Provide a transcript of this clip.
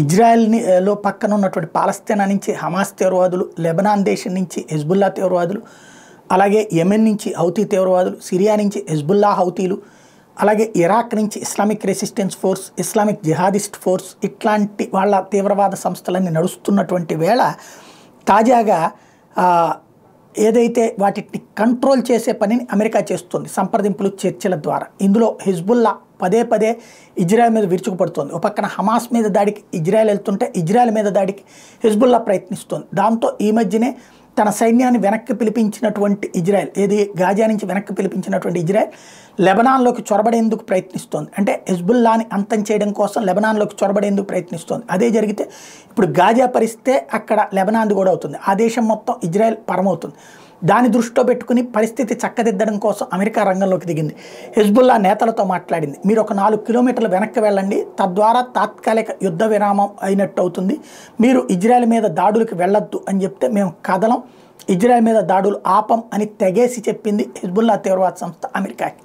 ఇజ్రాయెల్‌లో పక్కన ఉన్నటువంటి పాలస్తీనా నుంచి హమాస్ తీవ్రవాదులు, లెబనాన్ దేశం నుంచి హెజ్బుల్లా తీవ్రవాదులు, అలాగే యెమెన్ నుంచి హౌతీ తీవ్రవాదులు, సిరియా నుంచి హెజ్బుల్లా హౌతీలు, అలాగే ఇరాక్ నుంచి Islamic resistance force, Islamic jihadist force ఇట్లాంటి వాళ్ళ తీవ్రవాద సంస్థలన్నీ నడుస్తున్నటువంటి వేళ తాజాగా ఏదైతే వాటిని కంట్రోల్ చేసే పనిని అమెరికా చేస్తుంది సంప్రదింపులు, చర్చల ద్వారా. ఇందులో హెజ్బుల్లా పదే పదే ఇజ్రాయెల్ మీద విరుచుకుపడుతోంది. ఒక పక్కన హమాస్ మీద దాడికి ఇజ్రాయెల్ వెళ్తుంటే ఇజ్రాయెల్ మీద దాడికి హెజ్బుల్లా ప్రయత్నిస్తోంది. దాంతో ఈ మధ్యనే తన సైన్యాన్ని వెనక్కి పిలిపించినటువంటి ఇజ్రాయెల్, ఏది గాజా నుంచి వెనక్కి పిలిపించినటువంటి ఇజ్రాయెల్ లెబనాన్లోకి చొరబడేందుకు ప్రయత్నిస్తోంది. అంటే హెజ్బుల్లాని అంతం చేయడం కోసం లెబనాన్లోకి చొరబడేందుకు ప్రయత్నిస్తోంది. అదే జరిగితే ఇప్పుడు గాజా పరిస్థితే అక్కడ లెబనాన్ది కూడా అవుతుంది. ఆ దేశం మొత్తం ఇజ్రాయెల్ పరమవుతుంది. దాన్ని దృష్టిలో పెట్టుకుని పరిస్థితి చక్కదిద్దడం కోసం అమెరికా రంగంలోకి దిగింది. హెజ్బుల్లా నేతలతో మాట్లాడింది. మీరు ఒక 4 కిలోమీటర్లు వెనక్కి వెళ్ళండి, తద్వారా తాత్కాలిక యుద్ధ విరామం అయినట్టు అవుతుంది. మీరు ఇజ్రాయెల్ మీద దాడులకు వెళ్ళొద్దు అని చెప్తే మేము కదలం, ఇజ్రాయెల్ మీద దాడులు ఆపం అని తెగేసి చెప్పింది హెజ్బుల్లా తీవ్రవాద సంస్థ అమెరికాకి.